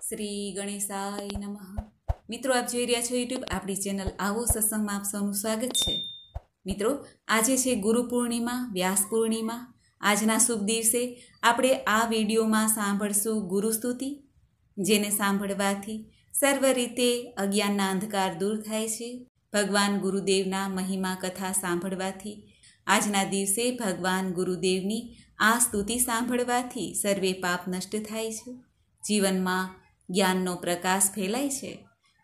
શ્રી ગણેશાય નમઃ। મિત્રો, આપ જોઈ રહ્યા છો યુટ્યુબ આપણી ચેનલ આવો સત્સંગમાં આપ સૌનું સ્વાગત છે। મિત્રો, આજે છે ગુરુ પૂર્ણિમા, વ્યાસ પૂર્ણિમા। આજના શુભ દિવસે આપણે આ વિડીયોમાં સાંભળશું ગુરુ સ્તુતિ, જેને સાંભળવાથી સર્વ રીતે અજ્ઞાનના અંધકાર દૂર થાય છે। ભગવાન ગુરુદેવના મહિમા કથા સાંભળવાથી, આજના દિવસે ભગવાન ગુરુદેવની આ સ્તુતિ સાંભળવાથી સર્વે પાપ નષ્ટ થાય છે, જીવનમાં જ્ઞાનનો પ્રકાશ ફેલાય છે।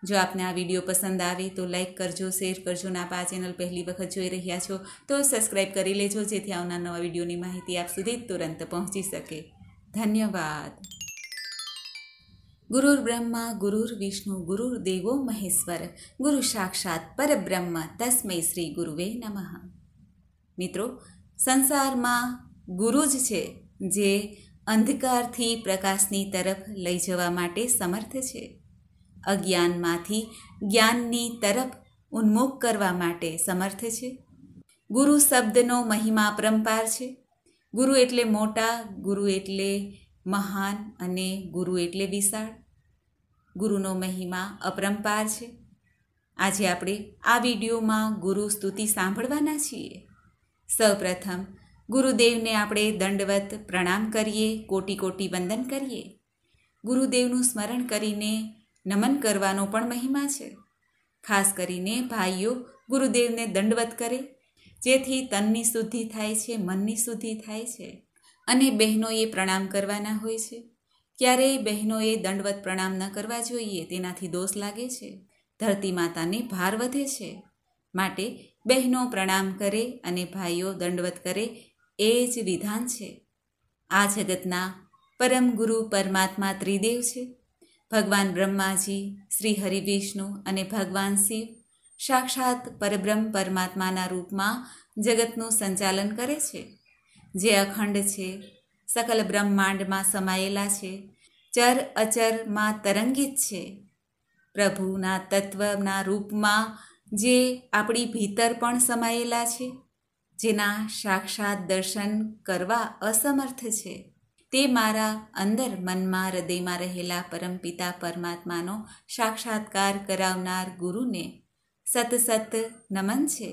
જો આપને આ વિડીયો પસંદ આવે તો લાઈક કરજો, શેર કરજો અને આપ આ ચેનલ પહેલી વખત જોઈ રહ્યા છો તો સબસ્ક્રાઈબ કરી લેજો, જેથી આવનાર નવા વિડીયોની માહિતી આપ સુધી તુરંત પહોંચી શકે। ધન્યવાદ। ગુરુર બ્રહ્મા ગુરુર વિષ્ણુ ગુરુર દેવો મહેશ્વર, ગુરુ સાક્ષાત પરબ્રહ્મ તસ્મૈ શ્રી ગુરુવે નમઃ। મિત્રો, સંસારમાં ગુરુ જ છે જે અંધકારથી પ્રકાશની તરફ લઈ જવા માટે સમર્થ છે, અજ્ઞાનમાંથી જ્ઞાનની તરફ ઉન્મુખ કરવા માટે સમર્થ છે। ગુરુ શબ્દનો મહિમા અપરંપાર છે। ગુરુ એટલે મોટા, ગુરુ એટલે મહાન અને ગુરુ એટલે વિશાળ। ગુરુનો મહિમા અપરંપાર છે। આજે આપણે આ વિડીયોમાં ગુરુ સ્તુતિ સાંભળવાના છીએ। સૌપ્રથમ ગુરુદેવને આપણે દંડવત પ્રણામ કરીએ, કોટી કોટી વંદન કરીએ। ગુરુદેવનું સ્મરણ કરીને નમન કરવાનો પણ મહિમા છે। ખાસ કરીને ભાઈઓ ગુરુદેવને દંડવત કરે, જેથી તનની શુદ્ધિ થાય છે, મનની શુદ્ધિ થાય છે। અને બહેનોએ પ્રણામ કરવાના હોય છે। ક્યારેય બહેનોએ દંડવત પ્રણામ ન કરવા જોઈએ, તેનાથી દોષ લાગે છે, ધરતી માતાને ભાર વધે છે। માટે બહેનો પ્રણામ કરે અને ભાઈઓ દંડવત કરે, એ જ વિધાન છે। આ જગતના પરમ ગુરુ પરમાત્મા ત્રિદેવ છે। ભગવાન બ્રહ્માજી, શ્રી હરિ વિષ્ણુ અને ભગવાન શિવ સાક્ષાત પરબ્રહ્મ પરમાત્માના રૂપમાં જગતનું સંચાલન કરે છે, જે અખંડ છે, સકલ બ્રહ્માંડમાં સમાયેલા છે, ચર અચરમાં તરંગિત છે। પ્રભુના તત્વના રૂપમાં જે આપણી ભીતર પણ સમાયેલા છે, જેના સાક્ષાત દર્શન કરવા અસમર્થ છે, તે મારા અંદર મનમાં હૃદયમાં રહેલા પરમપિતા પરમાત્માનો સાક્ષાત્કાર કરાવનાર ગુરુને સત સત નમન છે।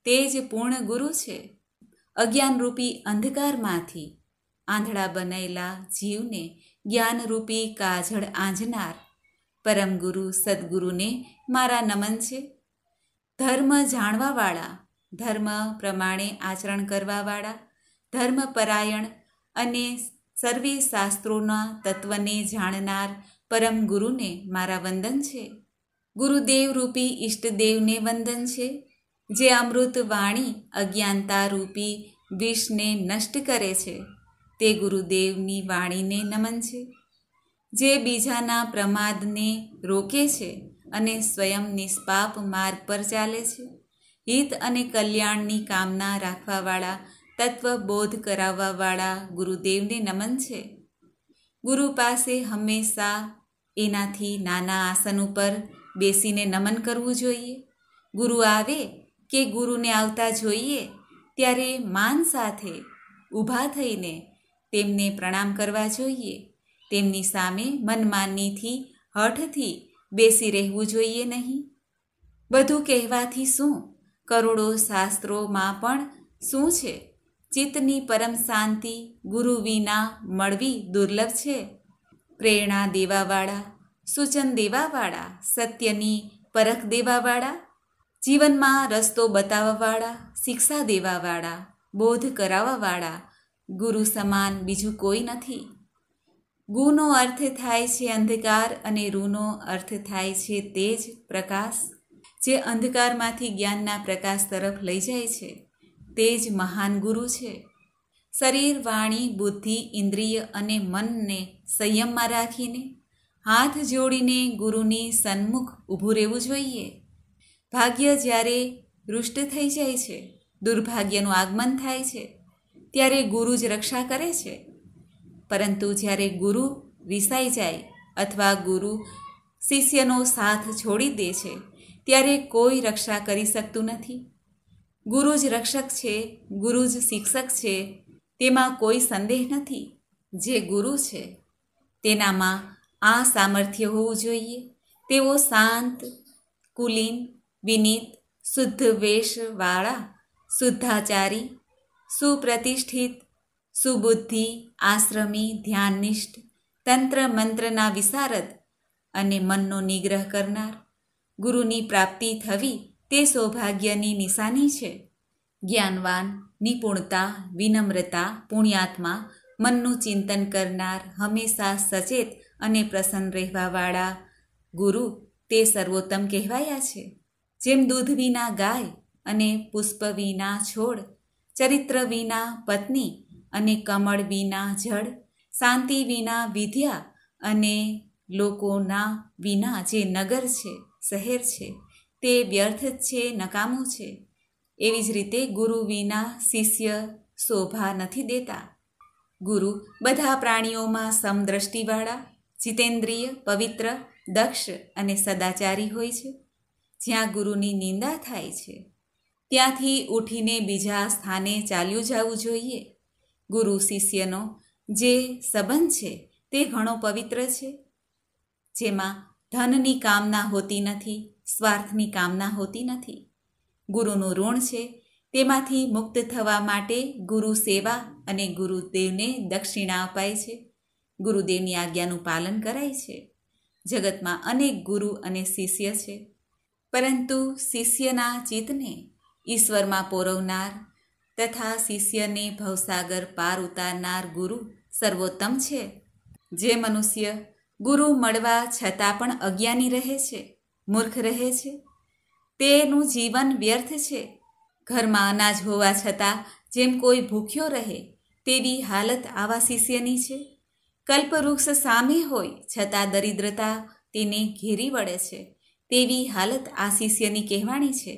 તે જ પૂર્ણ ગુરુ છે। અજ્ઞાનરૂપી અંધકારમાંથી આંધળા બનેલા જીવને જ્ઞાનરૂપી કાજળ આંજનાર પરમ ગુરુ સદગુરુને મારા નમન છે। ધર્મ જાણવાવાળા, ધર્મ પ્રમાણે આચરણ કરવાવાળા, ધર્મપરાયણ અને સર્વે શાસ્ત્રોના તત્વને જાણનાર પરમ ગુરુને મારા વંદન છે। ગુરુદેવ રૂપી ઈષ્ટદેવને વંદન છે, જે અમૃત વાણી અજ્ઞાનતા રૂપી વિષને નષ્ટ કરે છે, તે ગુરુદેવની વાણીને નમન છે। જે બીજાના પ્રમાદને રોકે છે અને સ્વયં નિષ્પાપ માર્ગ પર ચાલે છે, હિત અને કલ્યાણની કામના રાખવાવાળા, તત્વબોધ કરાવવાવાળા ગુરુદેવને નમન છે। ગુરુ પાસે હંમેશા એનાથી નાના આસન ઉપર બેસીને નમન કરવું જોઈએ। ગુરુ આવે કે ગુરુને આવતા જોઈએ ત્યારે માન સાથે ઊભા થઈને તેમને પ્રણામ કરવા જોઈએ। તેમની સામે મનમાનીથી, હઠથી બેસી રહેવું જોઈએ નહીં। બધું કહેવાથી શું, કરોડો શાસ્ત્રોમાં પણ શું છે? ચિત્તની પરમ શાંતિ ગુરુ વિના મળવી દુર્લભ છે। પ્રેરણા દેવાવાળા, સૂચન દેવાવાળા, સત્યની પરખ દેવાવાળા, જીવનમાં રસ્તો બતાવવાવાળા, શિક્ષા દેવાવાળા, બોધ કરાવવાવાળા ગુરુ સમાન બીજું કોઈ નથી। ગુનો અર્થ થાય છે અંધકાર અને રૂનો અર્થ થાય છે તેજ, પ્રકાશ, જે અંધકારમાંથી જ્ઞાનના પ્રકાશ તરફ લઈ જાય છે, તે જ મહાન ગુરુ છે। શરીર, વાણી, બુદ્ધિ, ઇન્દ્રિય અને મનને સંયમમાં રાખીને હાથ જોડીને ગુરુની સન્મુખ ઊભું રહેવું જોઈએ। ભાગ્ય જ્યારે રૂષ્ટ થઈ જાય છે, દુર્ભાગ્યનું આગમન થાય છે, ત્યારે ગુરુ જ રક્ષા કરે છે। પરંતુ જ્યારે ગુરુ રિસાઈ જાય અથવા ગુરુ શિષ્યનો સાથ છોડી દે છે, ત્યારે કોઈ રક્ષા કરી શકતું નથી। ગુરુ જ રક્ષક છે, ગુરુ જ શિક્ષક છે, તેમાં કોઈ સંદેહ નથી। જે ગુરુ છે તેનામાં આ સામર્થ્ય હોવું જોઈએ. તેઓ શાંત, કુલીન, વિનીત, શુદ્ધ વેશવાળા, શુદ્ધાચારી, સુપ્રતિષ્ઠિત, સુબુદ્ધિ, આશ્રમી, ધ્યાનનિષ્ઠ, તંત્ર મંત્રના વિશારદ અને મનનો નિગ્રહ કરનાર. ગુરુની પ્રાપ્તિ થવી તે સૌભાગ્યની નિશાની છે. જ્ઞાનવાન, નિપુણતા, વિનમ્રતા, પુણ્યાત્મા, મનનું ચિંતન કરનાર, હંમેશા સચેત અને પ્રસન્ન રહેવાવાળા ગુરુ તે સર્વોત્તમ કહેવાયા છે. જેમ દૂધ વિના ગાય અને પુષ્પ વિના છોડ, ચરિત્ર વિના પત્ની અને કમળ વિના જળ, શાંતિ વિના વિદ્યા અને લોકોના વિના જે નગર છે, શહેર છે, તે વ્યર્થ જ છે, નકામું છે. એવી જ રીતે ગુરુ વિના શિષ્ય શોભા નથી દેતા. ગુરુ બધા પ્રાણીઓમાં સમદ્રષ્ટિવાળા, જીતેન્દ્રિય, પવિત્ર, દક્ષ અને સદાચારી હોય છે. જ્યાં ગુરુની નિંદા થાય છે ત્યાંથી ઉઠીને બીજા સ્થાને ચાલ્યું જવું જોઈએ. ગુરુ શિષ્યનો જે સંબંધ છે તે ઘણો પવિત્ર છે, જેમાં ધનની કામના હોતી નથી, સ્વાર્થની કામના હોતી નથી. ગુરુનું ઋણ છે તેમાંથી મુક્ત થવા માટે ગુરુ સેવા અને ગુરુદેવને દક્ષિણા અપાય છે. ગુરુદેવની આજ્ઞાનું પાલન કરાય છે. જગતમાં અનેક ગુરુ અને શિષ્ય છે, પરંતુ શિષ્યના ચિત્તને ઈશ્વરમાં પોરવનાર તથા શિષ્યને ભવસાગર પાર ઉતારનાર ગુરુ સર્વોત્તમ છે. જે મનુષ્ય ગુરુ મળવા છતાં પણ અજ્ઞાની રહે છે, મૂર્ખ રહે છે, તેનું જીવન વ્યર્થ છે. ઘરમાં અનાજ હોવા છતાં જેમ કોઈ ભૂખ્યો રહે તેવી હાલત આવા શિષ્યની છે. કલ્પવૃક્ષ સામે હોય છતાં દરિદ્રતા તેને ઘેરી વળે છે, તેવી હાલત આ શિષ્યની કહેવાણી છે.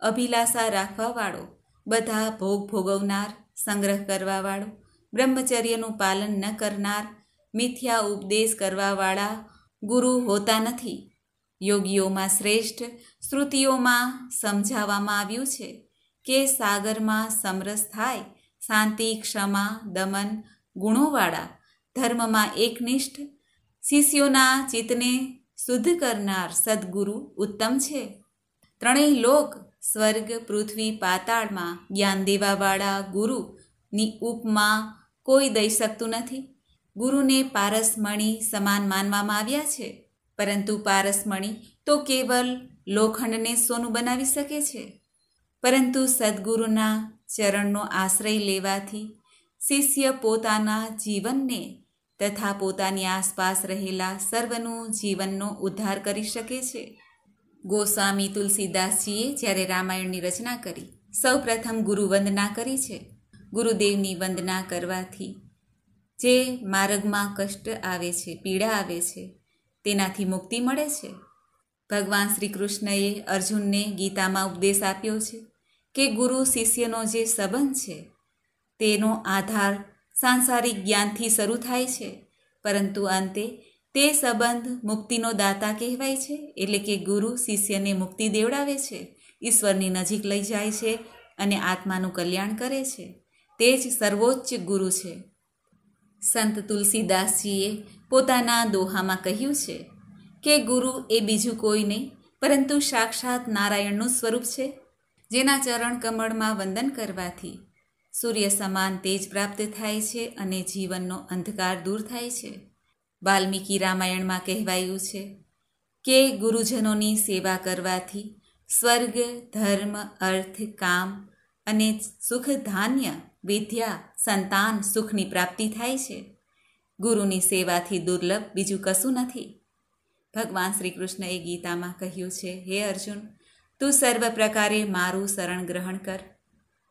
અભિલાષા રાખવાવાળો, બધા ભોગ ભોગવનાર, સંગ્રહ કરવાવાળો, બ્રહ્મચર્યનું પાલન ન કરનાર, મિથ્યા ઉપદેશ કરવાવાળા ગુરુ હોતા નથી. યોગીઓમાં શ્રેષ્ઠ શ્રુતિઓમાં સમજાવવામાં આવ્યું છે કે સાગરમાં સમરસ થાય શાંતિ, ક્ષમા, દમન ગુણોવાળા, ધર્મમાં એકનિષ્ઠ, શિષ્યોના ચિત્તને શુદ્ધ કરનાર સદ્ગુરુ ઉત્તમ છે. ત્રણેય લોક, સ્વર્ગ, પૃથ્વી, પાતાળમાં જ્ઞાન દેવાવાળા ગુરુની ઉપમા કોઈ દઈ શકતું નથી. ગુરુને પારસમણી સમાન માનવામાં આવ્યા છે, પરંતુ પારસમણી તો કેવલ લોખંડને સોનું બનાવી શકે છે. પરંતુ સદ્ગુરુના ચરણનો આશ્રય લેવાથી શિષ્ય પોતાના જીવનને તથા પોતાની આસપાસ રહેલા સર્વનું જીવનનો ઉદ્ધાર કરી શકે છે. ગોસ્વામી તુલસીદાસજીએ જ્યારે રામાયણની રચના કરી, સૌ પ્રથમ ગુરુ વંદના કરી છે. ગુરુદેવની વંદના કરવાથી જે માર્ગમાં કષ્ટ આવે છે, પીડા આવે છે, તેનાથી મુક્તિ મળે છે. ભગવાન શ્રી કૃષ્ણએ અર્જુનને ગીતામાં ઉપદેશ આપ્યો છે કે ગુરુ શિષ્યનો જે સંબંધ છે તેનો આધાર સાંસારિક જ્ઞાનથી શરૂ થાય છે, પરંતુ અંતે તે સંબંધ મુક્તિનો દાતા કહેવાય છે. એટલે કે ગુરુ શિષ્યને મુક્તિ દેવડાવે છે, ઈશ્વરની નજીક લઈ જાય છે અને આત્માનું કલ્યાણ કરે છે. તે જ સર્વોચ્ચ ગુરુ છે. સંત તુલસીદાસજીએ પોતાના દોહામાં કહ્યું છે કે ગુરુ એ બીજું કોઈ નહીં પરંતુ સાક્ષાત નારાયણનું સ્વરૂપ છે, જેના ચરણ કમળમાં વંદન કરવાથી સૂર્ય સમાન તેજ પ્રાપ્ત થાય છે અને જીવનનો અંધકાર દૂર થાય છે. વાલ્મીકી રામાયણમાં કહેવાયું છે કે ગુરુજનોની સેવા કરવાથી સ્વર્ગ, ધર્મ, અર્થ, કામ અને સુખ, ધાન્ય, વિદ્યા, સંતાન, સુખની પ્રાપ્તિ થાય છે. ગુરુની સેવાથી દુર્લભ બીજું કશું નથી. ભગવાન શ્રી કૃષ્ણએ ગીતામાં કહ્યું છે, હે અર્જુન, તું સર્વ પ્રકારે મારું શરણ ગ્રહણ કર,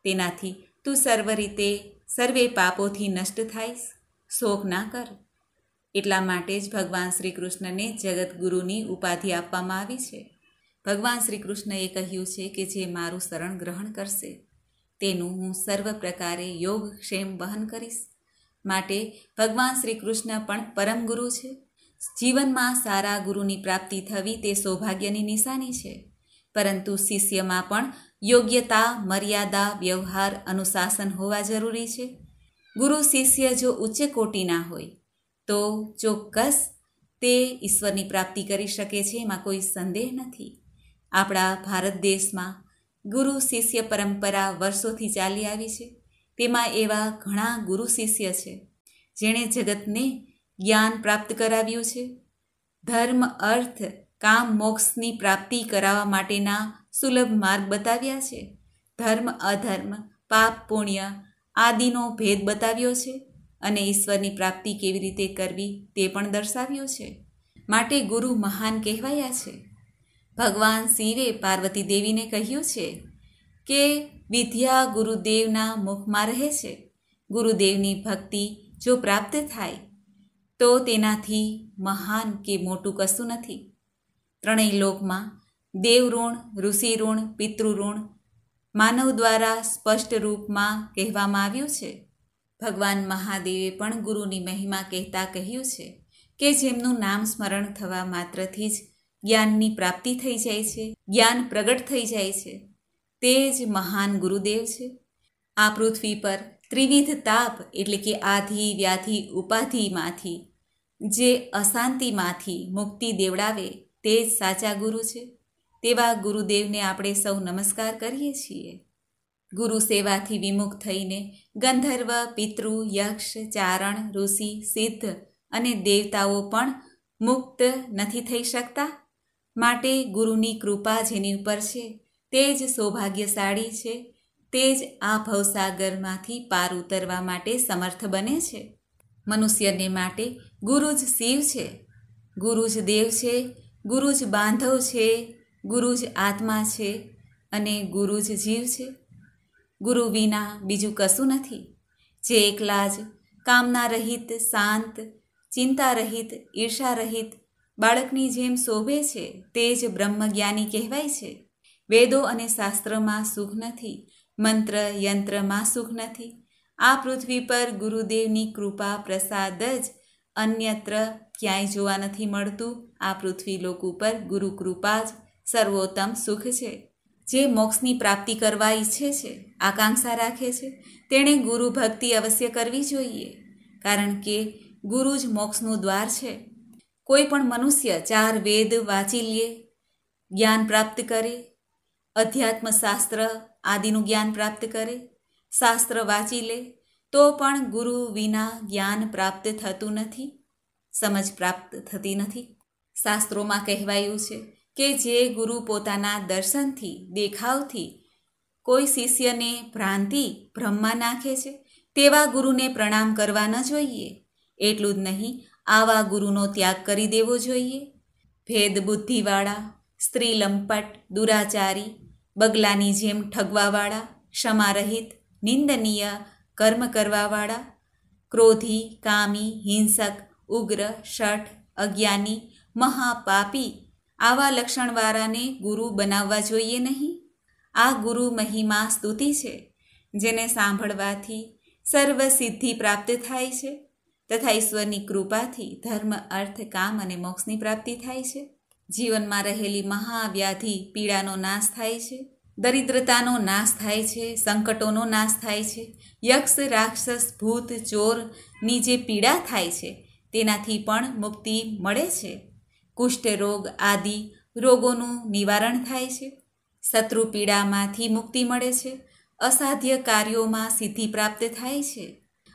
તેનાથી તું સર્વ રીતે સર્વે પાપોથી નષ્ટ થાઈશ, શોક ના કર. એટલા માટે જ ભગવાન શ્રી કૃષ્ણને જગતગુરુની ઉપાધિ આપવામાં આવી છે. ભગવાન શ્રી કૃષ્ણએ કહ્યું છે કે જે મારું શરણ ગ્રહણ કરશે તેનું હું સર્વ પ્રકારે યોગક્ષેમ વહન કરીશ. માટે ભગવાન શ્રી કૃષ્ણ પણ પરમ ગુરુ છે. જીવનમાં સારા ગુરુની પ્રાપ્તિ થવી તે સૌભાગ્યની નિશાની છે, પરંતુ શિષ્યમાં પણ યોગ્યતા, મર્યાદા, વ્યવહાર, અનુશાસન હોવા જરૂરી છે. ગુરુ શિષ્ય જો ઉચ્ચ કોટીના હોય તો ચોક્કસ તે ઈશ્વરની પ્રાપ્તિ કરી શકે છે, એમાં કોઈ સંદેહ નથી. આપણા ભારત દેશમાં ગુરુ શિષ્ય પરંપરા વર્ષોથી ચાલી આવી છે. તેમાં એવા ઘણા ગુરુ શિષ્ય છે જેણે જગતને જ્ઞાન પ્રાપ્ત કરાવ્યું છે. ધર્મ, અર્થ, કામ, મોક્ષની પ્રાપ્તિ કરાવવા માટેના સુલભ માર્ગ બતાવ્યા છે. ધર્મ, અધર્મ, પાપ, પુણ્ય આદિનો ભેદ બતાવ્યો છે અને ઈશ્વરની પ્રાપ્તિ કેવી રીતે કરવી તે પણ દર્શાવ્યું છે. માટે ગુરુ મહાન કહેવાયા છે. ભગવાન શિવે પાર્વતી દેવીને કહ્યું છે કે વિદ્યા ગુરુદેવના મુખમાં રહે છે. ગુરુદેવની ભક્તિ જો પ્રાપ્ત થાય તો તેનાથી મહાન કે મોટું કશું નથી. ત્રણેય લોકમાં દેવ ઋણ, ઋષિ ઋણ, પિતૃ ઋણ માનવ દ્વારા સ્પષ્ટ રૂપમાં કહેવામાં આવ્યું છે. ભગવાન મહાદેવે પણ ગુરુની મહિમા કહેતા કહ્યું છે કે જેમનું નામ સ્મરણ થવા માત્રથી જ જ્ઞાનની પ્રાપ્તિ થઈ જાય છે, જ્ઞાન પ્રગટ થઈ જાય છે, તે જ મહાન ગુરુદેવ છે. આ પૃથ્વી પર ત્રિવિધ તાપ એટલે કે આધિ, વ્યાધિ, ઉપાધિમાંથી જે અશાંતિમાંથી મુક્તિ દેવડાવે તે જ સાચા ગુરુ છે. તેવા ગુરુદેવને આપણે સૌ નમસ્કાર કરીએ છીએ. ગુરુ સેવાથી વિમુખ થઈને ગંધર્વ, પિતૃ, યક્ષ, ચારણ, ઋષિ, સિદ્ધ અને દેવતાઓ પણ મુક્ત નથી થઈ શકતા. માટે ગુરુની કૃપા જેની ઉપર છે તે જ સૌભાગ્યશાળી છે. તે જ આ ભવસાગરમાંથી પાર ઉતરવા માટે સમર્થ બને છે. મનુષ્યને માટે ગુરુ જ શિવ છે, ગુરુ જ દેવ છે, ગુરુ જ બાંધવ છે, ગુરુ જ આત્મા છે અને ગુરુ જ જીવ છે. ગુરુ વિના બીજું કશું નથી. જે એકલા જ કામના રહિત, શાંત, ચિંતા રહિત, ઈર્ષા રહિત બાળકની જેમ શોભે છે તે જ બ્રહ્મજ્ઞાની કહેવાય છે. વેદો અને શાસ્ત્રમાં સુખ નથી, મંત્ર યંત્રમાં સુખ નથી. આ પૃથ્વી પર ગુરુદેવની કૃપા પ્રસાદ જ અન્યત્ર ક્યાંય જોવા નથી મળતું. આ પૃથ્વી લોક ઉપર ગુરુ કૃપા જ સર્વોત્તમ સુખ છે. જે મોક્ષની પ્રાપ્તિ કરવા ઈચ્છે છે, આકાંક્ષા રાખે છે, તેણે ગુરુ ભક્તિ અવશ્ય કરવી જોઈએ. કારણ કે ગુરુ જ મોક્ષનું દ્વાર છે. કોઈ પણ મનુષ્ય 4 વેદ વાંચી લે, જ્ઞાન પ્રાપ્ત કરે, અધ્યાત્મશાસ્ત્ર આદિનું જ્ઞાન પ્રાપ્ત કરે, શાસ્ત્ર વાંચી લે તો પણ ગુરુ વિના જ્ઞાન પ્રાપ્ત થતું નથી, સમજ પ્રાપ્ત થતી નથી. શાસ્ત્રોમાં કહેવાયું છે કે જે ગુરુ પોતાના દર્શનથી, દેખાવથી કોઈ શિષ્યને ભ્રમમાં નાખે છે તેવા ગુરુને પ્રણામ કરવા ન જોઈએ. એટલું જ નહીં, આવા ગુરુનો ત્યાગ કરી દેવો જોઈએ. ભેદ બુદ્ધિવાળા, સ્ત્રી લંપટ, દુરાચારી, બગલાની જેમ ઠગવાવાળા, ક્ષમારહિત, નિંદનીય કર્મ કરવાવાળા, ક્રોધી, કામી, હિંસક, ઉગ્ર, શઠ, અજ્ઞાની, મહાપાપી આવા લક્ષણવાળાને ગુરુ બનાવવા જોઈએ નહીં. આ ગુરુ મહિમા સ્તુતિ છે, જેને સાંભળવાથી સર્વ સિદ્ધિ પ્રાપ્ત થાય છે તથા ઈશ્વરની કૃપાથી ધર્મ, અર્થ, કામ અને મોક્ષની પ્રાપ્તિ થાય છે. જીવનમાં રહેલી મહાવ્યાધિ પીડાનો નાશ થાય છે, દરિદ્રતાનો નાશ થાય છે, સંકટોનો નાશ થાય છે. યક્ષ, રાક્ષસ, ભૂત, ચોરની જે પીડા થાય છે તેનાથી પણ મુક્તિ મળે છે. કુષ્ઠ રોગ આદિ રોગોનું નિવારણ થાય છે. શત્રુ પીડામાંથી મુક્તિ મળે છે. અસાધ્ય કાર્યોમાં સિદ્ધિ પ્રાપ્ત થાય છે.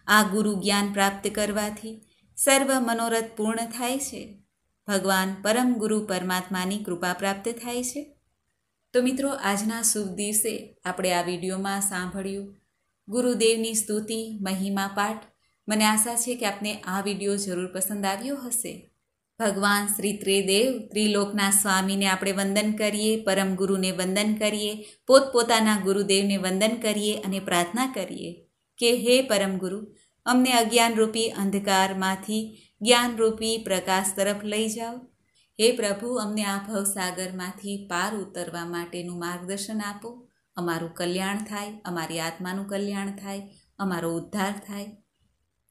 આ ગુરુ જ્ઞાન પ્રાપ્ત કરવાથી સર્વ મનોરથ પૂર્ણ થાય છે. ભગવાન પરમ ગુરુ પરમાત્માની કૃપા પ્રાપ્ત થાય છે. તો મિત્રો, આજના શુભ દિવસે આપણે આ વિડીયોમાં સાંભળ્યું ગુરુદેવની સ્તુતિ, મહિમા પાઠ. મને આશા છે કે આપને આ વિડીયો જરૂર પસંદ આવ્યો હશે. ભગવાન શ્રી ત્રિદેવ ત્રિલોકના સ્વામીને આપણે વંદન કરીએ, પરમ ગુરુને વંદન કરીએ, પોતપોતાના ગુરુદેવને વંદન કરીએ અને પ્રાર્થના કરીએ કે હે પરમ ગુરુ, અમને અજ્ઞાનરૂપી અંધકારમાંથી જ્ઞાનરૂપી પ્રકાશ તરફ લઈ જાઓ. હે પ્રભુ, અમને આ ભવસાગરમાંથી પાર ઉતરવા માટેનું માર્ગદર્શન આપો. અમારું કલ્યાણ થાય, અમારી આત્માનું કલ્યાણ થાય, અમારો ઉદ્ધાર થાય.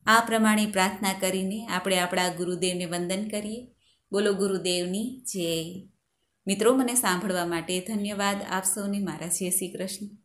આ પ્રમાણે પ્રાર્થના કરીને આપણે આપણા ગુરુદેવને વંદન કરીએ. બોલો ગુરુદેવની જય. મિત્રો, મને સાંભળવા માટે ધન્યવાદ. આપ સૌને મારા જય શ્રી કૃષ્ણ.